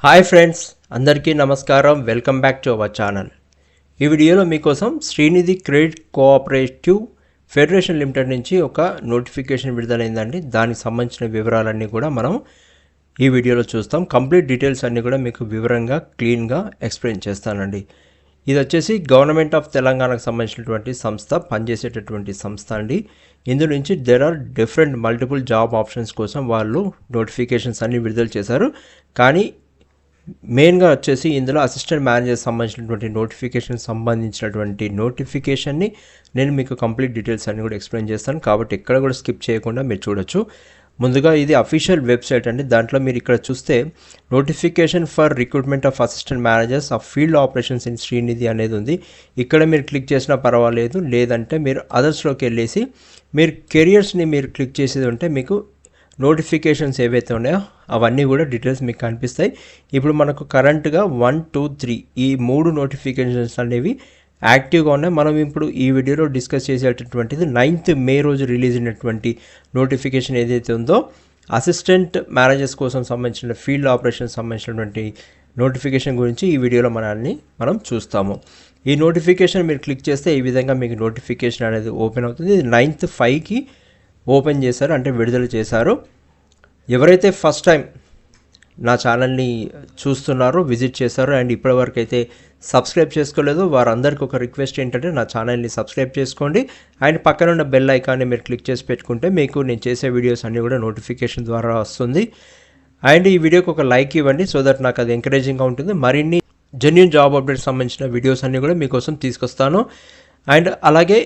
Hi friends, అందరికీ నమస్కారం. Welcome back to our channel. ఈ వీడియోలో మీకోసం Srinidhi credit cooperative federation limited నుంచి ఒక నోటిఫికేషన్ విడుదలైందండి. దానికి సంబంధించిన వివరాలన్నీ కూడా మనం ఈ వీడియోలో చూస్తాం. కంప్లీట్ డీటెయిల్స్ అన్నీ కూడా మీకు వివరంగా క్లీన్గా ఎక్స్ప్లెయిన్ చేస్తానండి. ఇది వచ్చేసి గవర్నమెంట్ ఆఫ్ తెలంగాణకు సంబంధించినటువంటి సంస్థ, పనిచేసేటటువంటి సంస్థ అండి. ఇందు నుంచి there are different multiple job options కోసం వాళ్ళు నోటిఫికేషన్స్ అన్నీ విడుదల చేశారు. కానీ మెయిన్గా వచ్చేసి ఇందులో అసిస్టెంట్ మేనేజర్ సంబంధించినటువంటి నోటిఫికేషన్ని నేను మీకు కంప్లీట్ డీటెయిల్స్ అన్ని కూడా ఎక్స్ప్లెయిన్ చేస్తాను. కాబట్టి ఎక్కడ కూడా స్కిప్ చేయకుండా మీరు చూడొచ్చు. ముందుగా ఇది అఫీషియల్ వెబ్సైట్ అండి. దాంట్లో మీరు ఇక్కడ చూస్తే notification for recruitment of assistant managers of field operations in Srinidhi అనేది ఉంది. ఇక్కడ మీరు క్లిక్ చేసినా పర్వాలేదు, లేదంటే మీరు అదర్స్లోకి వెళ్ళేసి మీరు కెరియర్స్ని మీరు క్లిక్ చేసేది ఉంటే మీకు నోటిఫికేషన్స్ ఏవైతే ఉన్నాయో అవన్నీ కూడా డీటెయిల్స్ మీకు కనిపిస్తాయి. ఇప్పుడు మనకు కరెంట్గా 1, 2, 3 ఈ 3 నోటిఫికేషన్స్ అనేవి యాక్టివ్గా ఉన్నాయి. మనం ఇప్పుడు ఈ వీడియోలో డిస్కస్ చేసేటటువంటిది 9th మే రోజు రిలీజ్ అయినటువంటి నోటిఫికేషన్ ఏదైతే ఉందో అసిస్టెంట్ మేనేజర్స్ కోసం సంబంధించిన ఫీల్డ్ ఆపరేషన్ సంబంధించినటువంటి నోటిఫికేషన్ గురించి ఈ వీడియోలో మనం చూస్తాము. ఈ నోటిఫికేషన్ మీరు క్లిక్ చేస్తే ఈ విధంగా మీకు నోటిఫికేషన్ అనేది ఓపెన్ అవుతుంది. ఇది 9th 5కి ఓపెన్ చేశారు, అంటే విడుదల చేశారు. ఎవరైతే ఫస్ట్ టైం నా ఛానల్ని చూస్తున్నారో, విజిట్ చేశారో అండ్ ఇప్పటివరకు అయితే సబ్స్క్రైబ్ చేసుకోలేదో వారందరికీ ఒక రిక్వెస్ట్ ఏంటంటే నా ఛానల్ని సబ్స్క్రైబ్ చేసుకోండి. అండ్ పక్కన ఉన్న బెల్ ఐకాన్ని మీరు క్లిక్ చేసి పెట్టుకుంటే మీకు నేను చేసే వీడియోస్ అన్నీ కూడా నోటిఫికేషన్ ద్వారా వస్తుంది. అండ్ ఈ వీడియోకి ఒక లైక్ ఇవ్వండి, సో దట్ నాకు అది ఎంకరేజింగ్గా ఉంటుంది. మరిన్ని జెన్యూన్ జాబ్ అప్డేట్స్ సంబంధించిన వీడియోస్ అన్నీ కూడా మీకోసం తీసుకొస్తాను. అండ్ అలాగే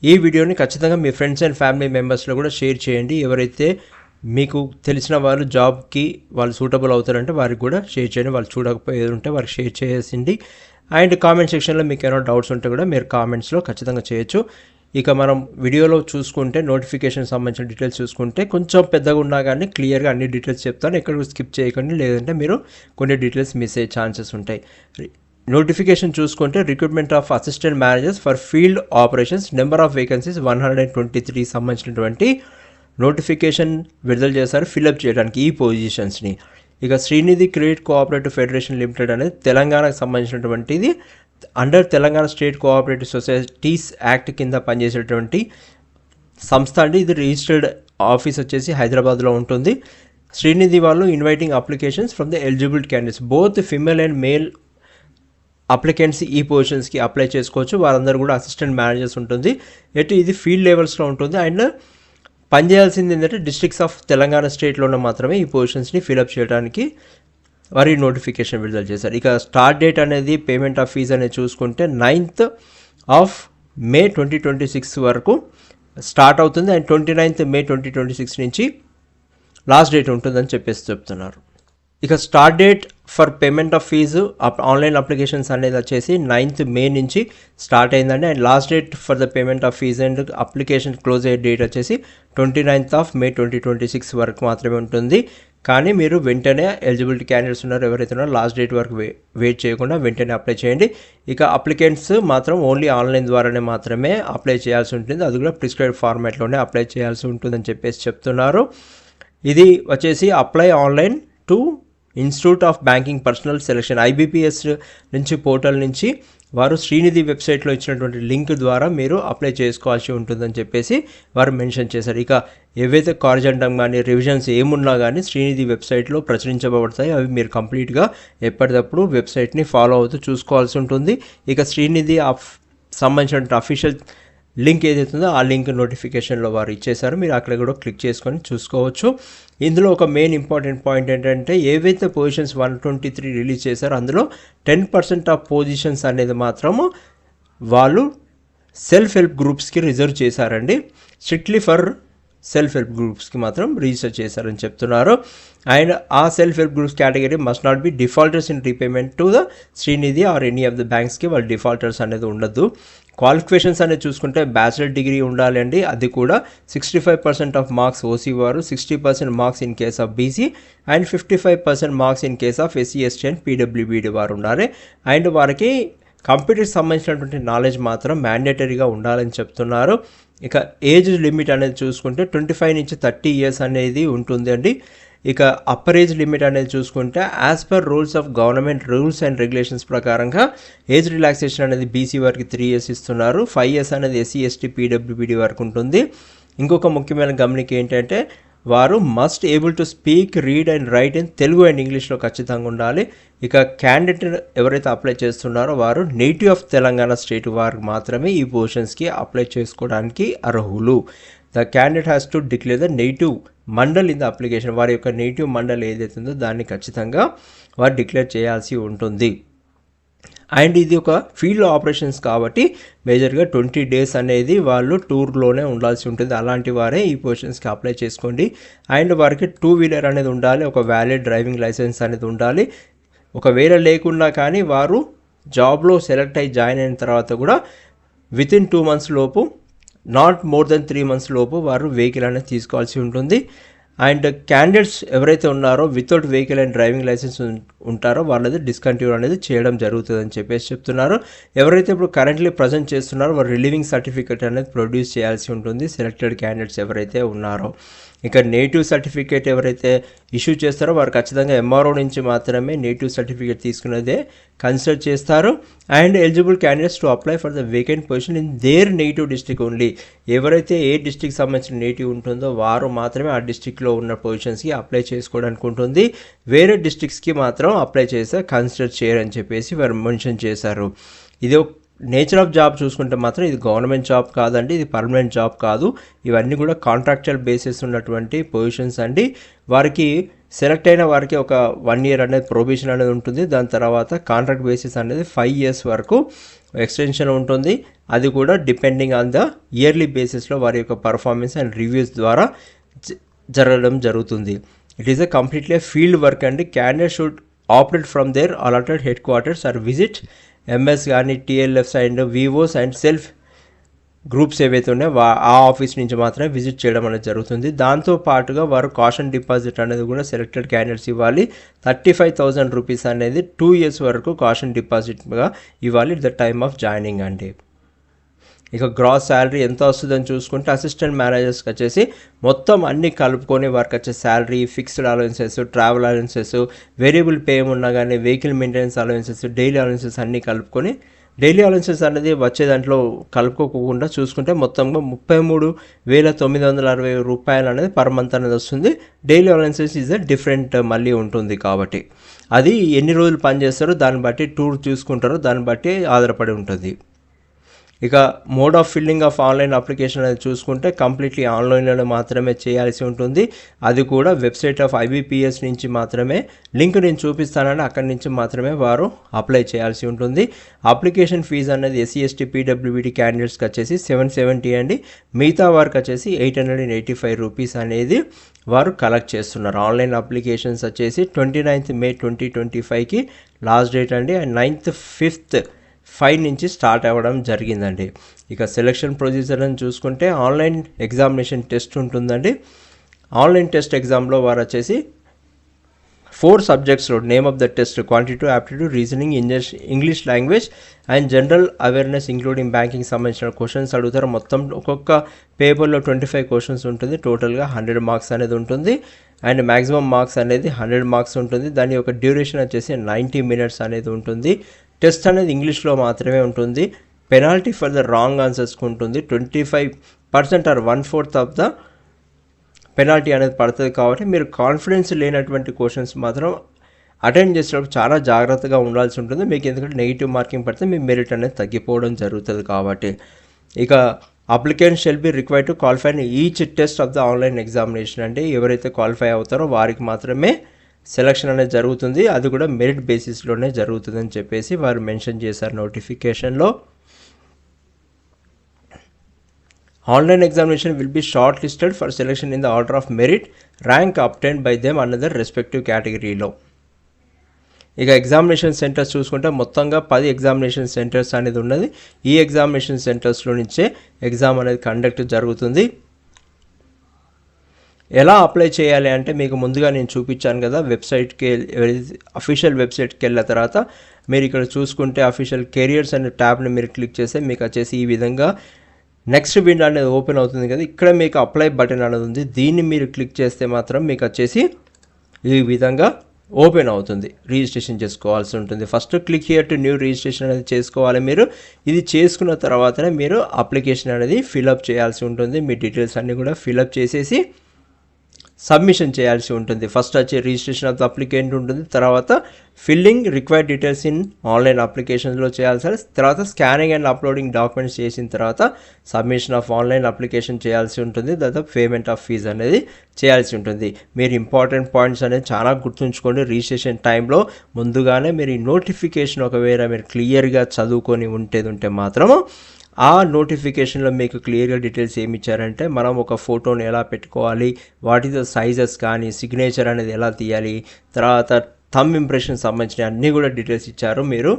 ఈ వీడియోని ఖచ్చితంగా మీ ఫ్రెండ్స్ అండ్ ఫ్యామిలీ మెంబర్స్లో కూడా షేర్ చేయండి. ఎవరైతే మీకు తెలిసిన వాళ్ళు జాబ్కి వాళ్ళు సూటబుల్ అవుతారంటే వారికి కూడా షేర్ చేయండి. వాళ్ళు చూడకపోయేది ఉంటే వారికి షేర్ చేసింది. అండ్ కామెంట్ సెక్షన్లో మీకు ఏమైనా డౌట్స్ ఉంటే కూడా మీరు కామెంట్స్లో ఖచ్చితంగా చేయొచ్చు. ఇక మనం వీడియోలో చూసుకుంటే నోటిఫికేషన్ సంబంధించిన డీటెయిల్స్ చూసుకుంటే కొంచెం పెద్దగా ఉన్నా కానీ క్లియర్గా అన్ని డీటెయిల్స్ చెప్తాను. ఎక్కడ స్కిప్ చేయకండి, లేదంటే మీరు కొన్ని డీటెయిల్స్ మిస్ అయ్యే ఛాన్సెస్ ఉంటాయి. నోటిఫికేషన్ చూసుకుంటే recruitment of assistant managers for field operations, number of vacancies 123 సంబంధించినటువంటి నోటిఫికేషన్ విడుదల చేశారు ఫిల్అప్ చేయడానికి ఈ పొజిషన్స్ని. ఇక Srinidhi credit cooperative federation limited అనేది తెలంగాణకు సంబంధించినటువంటిది under Telangana state cooperative societies act కింద పనిచేసేటువంటి సంస్థ అండి. ఇది రిజిస్టర్డ్ ఆఫీస్ వచ్చేసి హైదరాబాద్లో ఉంటుంది. శ్రీనిధి వాళ్ళు inviting applications from the eligible candidates, both female and male applicants ఈ పొజిషన్స్కి అప్లై చేసుకోవచ్చు. వారందరూ కూడా అసిస్టెంట్ మేనేజర్స్ ఉంటుంది. ఇది ఫీల్డ్ లెవెల్స్లో ఉంటుంది. అండ్ పనిచేయాల్సింది ఏంటంటే డిస్ట్రిక్ట్స్ ఆఫ్ తెలంగాణ స్టేట్లోనే మాత్రమే ఈ పొజిషన్స్ని ఫిల్అప్ చేయడానికి వారి నోటిఫికేషన్ విడుదల చేశారు. ఇక స్టార్ట్ డేట్ అనేది, పేమెంట్ ఆఫ్ ఫీజ్ అనేది చూసుకుంటే 9th మే 2026 వరకు స్టార్ట్ అవుతుంది. అండ్ 29th మే 2026 నుంచి లాస్ట్ డేట్ ఉంటుందని చెప్తున్నారు. ఇక start date for payment of fee online applications అనేది వచ్చేసి 9th మే నుంచి స్టార్ట్ అయిందండి. And last date for the payment of fee and application close అయ్యే డేట్ వచ్చేసి 29th మే 2026 వరకు మాత్రమే ఉంటుంది. కానీ మీరు వెంటనే ఎలిజిబిలిటీ క్యాండిడేట్స్ ఉన్నారు ఎవరైతే ఉన్నారో లాస్ట్ డేట్ వరకు వెయిట్ చేయకుండా వెంటనే అప్లై చేయండి. ఇక అప్లికెంట్స్ మాత్రం ఓన్లీ ఆన్లైన్ ద్వారానే మాత్రమే అప్లై చేయాల్సి ఉంటుంది. అది కూడా ప్రిస్క్రైబ్ ఫార్మాట్లోనే అప్లై చేయాల్సి ఉంటుందని చెప్తున్నారు. ఇది వచ్చేసి apply online to institute of banking personal selection, IBPS నుంచి పోర్టల్ నుంచి వారు శ్రీనిధి వెబ్సైట్లో ఇచ్చినటువంటి లింక్ ద్వారా మీరు అప్లై చేసుకోవాల్సి ఉంటుందని చెప్పేసి వారు మెన్షన్ చేశారు. ఇక ఏవైతే కార్జెండం కానీ రివిజన్స్ ఏమున్నా కానీ శ్రీనిధి వెబ్సైట్లో ప్రచురించబడతాయి. అవి మీరు కంప్లీట్గా ఎప్పటికప్పుడు వెబ్సైట్ని ఫాలో అవుతూ చూసుకోవాల్సి ఉంటుంది. ఇక శ్రీనిధి సంబంధించిన అఫీషియల్ లింక్ ఏదైతుందో ఆ లింక్ నోటిఫికేషన్లో వారు ఇచ్చేశారు. మీరు అక్కడ కూడా క్లిక్ చేసుకొని చూసుకోవచ్చు. ఇందులో ఒక మెయిన్ ఇంపార్టెంట్ పాయింట్ ఏంటంటే ఏవైతే పొజిషన్స్ 123 రిలీజ్ చేశారో అందులో 10% ఆఫ్ పొజిషన్స్ అనేది మాత్రము వాళ్ళు సెల్ఫ్ హెల్ప్ గ్రూప్స్కి రిజర్వ్ చేశారండి. స్ట్రిక్ట్లీ ఫర్ సెల్ఫ్ హెల్ప్ గ్రూప్స్కి మాత్రం రిజిస్టర్ చేశారని చెప్తున్నారు. అండ్ ఆ self help groups category must not be defaulters in repayment to the Srinidhi or any of the బ్యాంక్స్కి వాళ్ళు డిఫాల్టర్స్ అనేది ఉండదు. క్వాలిఫికేషన్స్ అనేది చూసుకుంటే బ్యాచిలర్ డిగ్రీ ఉండాలండి. అది కూడా 65% ఆఫ్ మార్క్స్ ఓసీ వారు, 60% marks in case of BC and 55% marks in case of SC ST and PWBD వారు ఉండాలి. అండ్ వారికి కంప్యూటర్కి సంబంధించినటువంటి నాలెడ్జ్ మాత్రం మ్యాండేటరీగా ఉండాలని చెప్తున్నారు. ఇక ఏజ్ లిమిట్ అనేది చూసుకుంటే 25 నుంచి 30 years అనేది ఉంటుంది అండి. ఇక అప్పర్ ఏజ్ లిమిట్ అనేది చూసుకుంటే as per rules of government rules and regulations ప్రకారంగా ఏజ్ రిలాక్సేషన్ అనేది బీసీ వారికి 3 years ఇస్తున్నారు. 5 years అనేది ఎస్సీ ఎస్టీ పీడబ్ల్యూబీడీ వరకు ఉంటుంది. ఇంకొక ముఖ్యమైన గమనిక ఏంటంటే వారు must able to speak, read and right in Telugu and ఇంగ్లీష్లో ఖచ్చితంగా ఉండాలి. ఇక క్యాండిడేట్ ఎవరైతే అప్లై చేస్తున్నారో వారు నేటివ్ ఆఫ్ తెలంగాణ స్టేట్ వారికి మాత్రమే ఈ పొజిషన్స్కి అప్లై చేసుకోవడానికి అర్హులు. The candidate has to declare the native mandal in the application. వారి యొక్క నేటివ్ మండల్ ఏదైతే ఉందో దాన్ని ఖచ్చితంగా వారు డిక్లేర్ చేయాల్సి ఉంటుంది. అండ్ ఇది ఒక ఫీల్డ్ ఆపరేషన్స్ కాబట్టి మేజర్గా 20 days అనేది వాళ్ళు టూర్లోనే ఉండాల్సి ఉంటుంది. అలాంటి వారే ఈ పొజిషన్స్కి అప్లై చేసుకోండి. అండ్ వారికి 2-wheeler అనేది ఉండాలి, ఒక వ్యాలిడ్ డ్రైవింగ్ లైసెన్స్ అనేది ఉండాలి. ఒకవేళ లేకున్నా కానీ వారు జాబ్లో సెలెక్ట్ అయ్యి జాయిన్ అయిన తర్వాత కూడా వితిన్ 2 months లోపు, నాట్ మోర్ దెన్ 3 months లోపు వారు వెహికల్ అనేది తీసుకోవాల్సి ఉంటుంది. అండ్ క్యాండిడేట్స్ ఎవరైతే ఉన్నారో without vehicle and driving license ఉంటారో వాళ్ళది డిస్కంటిన్యూ అనేది చేయడం జరుగుతుందని చెప్తున్నారు. ఎవరైతే ఇప్పుడు కరెంట్లీ ప్రజెంట్ చేస్తున్నారో వారు రిలీవింగ్ సర్టిఫికేట్ అనేది ప్రొడ్యూస్ చేయాల్సి ఉంటుంది సెలెక్టెడ్ క్యాండిడేట్స్ ఎవరైతే ఉన్నారో. ఇక నేటివ్ సర్టిఫికేట్ ఎవరైతే ఇష్యూ చేస్తారో వారు ఖచ్చితంగా ఎంఆర్ఓ నుంచి మాత్రమే నేటివ్ సర్టిఫికేట్ తీసుకునేదే కన్సిడర్ చేస్తారు. And eligible candidates to apply for the vacant position in their native district only. ఎవరైతే ఏ డిస్ట్రిక్ట్ సంబంధించిన నేటివ్ ఉంటుందో వారు మాత్రమే ఆ డిస్ట్రిక్ట్లో ఉన్న పొజిషన్స్కి అప్లై చేసుకోవడానికి ఉంటుంది. వేరే డిస్ట్రిక్ట్స్కి మాత్రం అప్లై చేస్తే కన్సిడర్ చేయరని చెప్పేసి వారు మెన్షన్ చేశారు. ఇది నేచర్ ఆఫ్ జాబ్ చూసుకుంటే మాత్రం ఇది గవర్నమెంట్ జాబ్ కాదండి, ఇది పర్మనెంట్ జాబ్ కాదు. ఇవన్నీ కూడా కాంట్రాక్చువల్ బేసిస్ ఉన్నటువంటి పొజిషన్స్ అండి. వారికి సెలెక్ట్ అయిన వారికి ఒక 1 year అనేది ప్రొబేషన్ అనేది ఉంటుంది. దాని తర్వాత కాంట్రాక్ట్ బేసిస్ అనేది 5 years వరకు ఎక్స్టెన్షన్ ఉంటుంది. అది కూడా డిపెండింగ్ ఆన్ ద ఇయర్లీ బేసిస్లో వారి యొక్క పర్ఫార్మెన్స్ అండ్ రివ్యూస్ ద్వారా జరగడం జరుగుతుంది. It is a completely field work అండి. Candidate should operate from their allotted headquarters or visit MS కానీ TLFs and VOs and self groups ఏవైతే ఉన్నాయో ఆ ఆఫీస్ నుంచి మాత్రమే విజిట్ చేయడం అనేది జరుగుతుంది. దాంతో పాటుగా వారు కాషన్ డిపాజిట్ అనేది కూడా సెలెక్టెడ్ క్యాండిడేట్స్ ఇవ్వాలి. 35,000 rupees అనేది 2 years వరకు కాషన్ డిపాజిట్గా ఇవ్వాలి ద టైమ్ ఆఫ్ జాయినింగ్ అండి. ఇక గ్రాస్ శాలరీ ఎంత వస్తుందని చూసుకుంటే అసిస్టెంట్ మేనేజర్స్కి వచ్చేసి మొత్తం అన్నీ కలుపుకొని వారికి వచ్చే salary, fixed allowances, travel allowances, variable pay ఉన్నా కానీ vehicle maintenance allowances, daily allowances అన్నీ కలుపుకొని, డైలీ అలవెన్సెస్ అనేది వచ్చే దాంట్లో కలుపుకోకుండా చూసుకుంటే మొత్తంగా 33,960 రూపాయలు అనేది పర్ మంత్ అనేది వస్తుంది. డైలీ అలవెన్సెస్ ఈజ్ డిఫరెంట్ మళ్ళీ ఉంటుంది కాబట్టి అది ఎన్ని రోజులు పనిచేస్తారో దాన్ని బట్టి, టూర్ చూసుకుంటారో దాన్ని బట్టి ఆధారపడి ఉంటుంది. ఇక mode of filling of online application అనేది చూసుకుంటే కంప్లీట్లీ ఆన్లైన్లో మాత్రమే చేయాల్సి ఉంటుంది. అది కూడా వెబ్సైట్ ఆఫ్ IBPS నుంచి మాత్రమే, లింక్ నేను చూపిస్తానని అక్కడి నుంచి మాత్రమే వారు అప్లై చేయాల్సి ఉంటుంది. అప్లికేషన్ ఫీజు అనేది SC ST PWBD క్యాండిడేట్స్కి వచ్చేసి 770 అండి. మిగతా వారికి వచ్చేసి 885 రూపీస్ అనేది వారు కలెక్ట్ చేస్తున్నారు. ఆన్లైన్ అప్లికేషన్స్ వచ్చేసి 29th May 2025కి లాస్ట్ డేట్ అండి. అండ్ 5th నుంచి స్టార్ట్ అవ్వడం జరిగిందండి. ఇక సెలక్షన్ ప్రొసీజర్ అని చూసుకుంటే ఆన్లైన్ ఎగ్జామినేషన్ టెస్ట్ ఉంటుందండి. ఆన్లైన్ టెస్ట్ ఎగ్జామ్లో వారు వచ్చేసి 4 subjectsలో name of the test quantitative aptitude, reasoning, English language and general awareness including banking సంబంధించిన క్వశ్చన్స్ అడుగుతారు. మొత్తం ఒక్కొక్క పేపర్లో 25 questions ఉంటుంది. టోటల్గా 100 marks అనేది ఉంటుంది. అండ్ మ్యాక్సిమం మార్క్స్ అనేది 100 marks ఉంటుంది. దాని యొక్క డ్యూరేషన్ వచ్చేసి 90 minutes అనేది ఉంటుంది. టెస్ట్ అనేది ఇంగ్లీష్లో మాత్రమే ఉంటుంది. పెనాల్టీ ఫర్ ద రాంగ్ ఆన్సర్స్కి ఉంటుంది. 25% ఆర్ 1/4 ఆఫ్ ద పెనాల్టీ అనేది పడుతుంది. కాబట్టి మీరు కాన్ఫిడెన్స్ లేనటువంటి క్వశ్చన్స్ మాత్రం అటెండ్ చేసేటప్పుడు చాలా జాగ్రత్తగా ఉండాల్సి ఉంటుంది మీకు. ఎందుకంటే నెగిటివ్ మార్కింగ్ పడితే మీ మెరిట్ అనేది తగ్గిపోవడం జరుగుతుంది. కాబట్టి ఇక applicant shall be required to qualify in each test of the online examination. అంటే ఎవరైతే క్వాలిఫై అవుతారో వారికి మాత్రమే సెలక్షన్ అనేది జరుగుతుంది. అది కూడా మెరిట్ బేసిస్లోనే జరుగుతుందని చెప్పేసి వారు మెన్షన్ చేశారు నోటిఫికేషన్లో. Online examination will be short listed for selection in the order of merit rank obtained by them another respective కేటగిరీలో. ఇక ఎగ్జామినేషన్ సెంటర్స్ చూసుకుంటే మొత్తంగా 10 ఎగ్జామినేషన్ సెంటర్స్ అనేది ఉన్నది. ఈ ఎగ్జామినేషన్ సెంటర్స్లో నుంచే ఎగ్జామ్ అనేది కండక్ట్ జరుగుతుంది. ఎలా అప్లై చేయాలి అంటే మీకు ముందుగా నేను చూపించాను కదా, వెబ్సైట్కి అఫీషియల్ వెబ్సైట్కి వెళ్ళిన తర్వాత మీరు ఇక్కడ చూసుకుంటే అఫీషియల్ కెరియర్స్ అనే ట్యాబ్ని మీరు క్లిక్ చేస్తే మీకు వచ్చేసి ఈ విధంగా నెక్స్ట్ విండో అనేది ఓపెన్ అవుతుంది కదా. ఇక్కడ మీకు అప్లై బటన్ అనేది ఉంది. దీన్ని మీరు క్లిక్ చేస్తే మాత్రం మీకు వచ్చేసి ఈ విధంగా ఓపెన్ అవుతుంది. రిజిస్ట్రేషన్ చేసుకోవాల్సి ఉంటుంది. First click here to new registration అనేది చేసుకోవాలి మీరు. ఇది చేసుకున్న తర్వాతనే మీరు అప్లికేషన్ అనేది ఫిలప్ చేయాల్సి ఉంటుంది. మీ డీటెయిల్స్ అన్నీ కూడా ఫిలప్ చేసేసి సబ్మిషన్ చేయాల్సి ఉంటుంది. ఫస్ట్ వచ్చి రిజిస్ట్రేషన్ ఆఫ్ ద అప్లికెంట్ ఉంటుంది, తర్వాత filling required details in online అప్లికేషన్స్లో చేయాల్సి, తర్వాత స్కానింగ్ అండ్ అప్లోడింగ్ డాక్యుమెంట్స్ చేసిన తర్వాత సబ్మిషన్ ఆఫ్ ఆన్లైన్ అప్లికేషన్ చేయాల్సి ఉంటుంది. తర్వాత పేమెంట్ ఆఫ్ ఫీజు అనేది చేయాల్సి ఉంటుంది. మీరు ఇంపార్టెంట్ పాయింట్స్ అనేది చాలా గుర్తుంచుకోండి. రిజిస్ట్రేషన్ టైంలో ముందుగానే మీరు ఈ నోటిఫికేషన్ ఒకవేళ మీరు క్లియర్గా చదువుకొని ఉంటే మాత్రము ఆ నోటిఫికేషన్లో మీకు క్లియర్గా డీటెయిల్స్ ఏమి ఇచ్చారంటే మనం ఒక ఫోటోని ఎలా పెట్టుకోవాలి, వాటితో సైజెస్ కానీ సిగ్నేచర్ అనేది ఎలా తీయాలి, తర్వాత థంబ్ ఇంప్రెషన్ సంబంధించిన అన్నీ కూడా డీటెయిల్స్ ఇచ్చారు. మీరు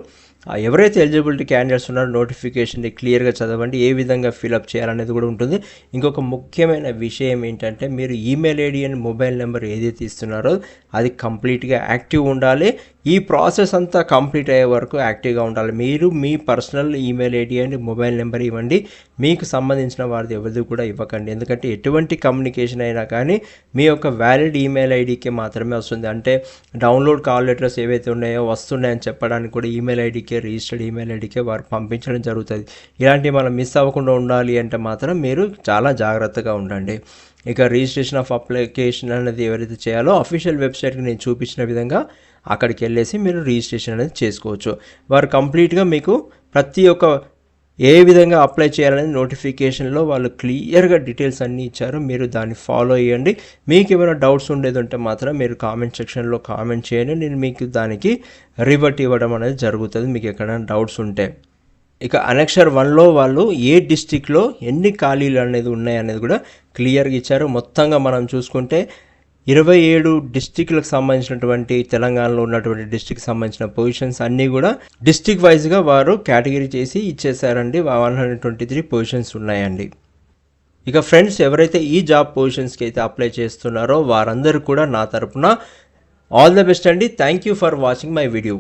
ఎవరైతే ఎలిజిబిలిటీ క్యాండిడేట్స్ ఉన్నారో నోటిఫికేషన్ని క్లియర్గా చదవండి, ఏ విధంగా ఫిలప్ చేయాలనేది కూడా ఉంటుంది. ఇంకొక ముఖ్యమైన విషయం ఏంటంటే మీరు email ID and mobile number ఏదైతే ఇస్తున్నారో అది కంప్లీట్గా యాక్టివ్ ఉండాలి. ఈ ప్రాసెస్ అంతా కంప్లీట్ అయ్యే వరకు యాక్టివ్గా ఉండాలి. మీరు మీ personal email ID and mobile number ఇవ్వండి, మీకు సంబంధించిన వారిది ఎవరిది కూడా ఇవ్వకండి. ఎందుకంటే ఎటువంటి కమ్యూనికేషన్ అయినా కానీ మీ యొక్క వ్యాలిడ్ ఈమెయిల్ ఐడికి మాత్రమే వస్తుంది. అంటే డౌన్లోడ్ కాల్ లెటర్స్ ఏవైతే ఉన్నాయో వస్తున్నాయని చెప్పడానికి కూడా ఈమెయిల్ ఐడికే, రిజిస్టర్డ్ ఈమెయిల్ ఐడికే వారు పంపించడం జరుగుతుంది. ఇలాంటివి మనం మిస్ అవ్వకుండా ఉండాలి అంటే మాత్రం మీరు చాలా జాగ్రత్తగా ఉండండి. ఇక రిజిస్ట్రేషన్ ఆఫ్ అప్లికేషన్ అనేది ఎవరైతే చేయాలో అఫీషియల్ వెబ్సైట్కి నేను చూపించిన విధంగా అక్కడికి వెళ్ళేసి మీరు రిజిస్ట్రేషన్ అనేది చేసుకోవచ్చు. వారు కంప్లీట్గా మీకు ప్రతి ఒక్క ఏ విధంగా అప్లై చేయాలనేది నోటిఫికేషన్లో వాళ్ళు క్లియర్గా డీటెయిల్స్ అన్నీ ఇచ్చారు. మీరు దాన్ని ఫాలో అయ్యండి. మీకు ఏమైనా డౌట్స్ ఉండేది ఉంటే మాత్రం మీరు కామెంట్ సెక్షన్లో కామెంట్ చేయండి. నేను మీకు దానికి రివర్ట్ ఇవ్వడం అనేది జరుగుతుంది మీకు ఎక్కడైనా డౌట్స్ ఉంటే. ఇక అనెక్షర్ 1లో వాళ్ళు ఏ డిస్టిక్లో ఎన్ని ఖాళీలు అనేది ఉన్నాయి అనేది కూడా క్లియర్గా ఇచ్చారు. మొత్తంగా మనం చూసుకుంటే 27 డిస్టిక్లకు సంబంధించినటువంటి తెలంగాణలో ఉన్నటువంటి డిస్టిక్ సంబంధించిన పొజిషన్స్ అన్నీ కూడా డిస్టిక్ వైజ్గా వారు కేటగిరీ చేసి ఇచ్చేసారండి. 123 పొజిషన్స్ ఉన్నాయండి. ఇక ఫ్రెండ్స్ ఎవరైతే ఈ జాబ్ పొజిషన్స్కి అయితే అప్లై చేస్తున్నారో వారందరూ కూడా నా తరపున ఆల్ ద బెస్ట్ అండి. Thank you for watching my video.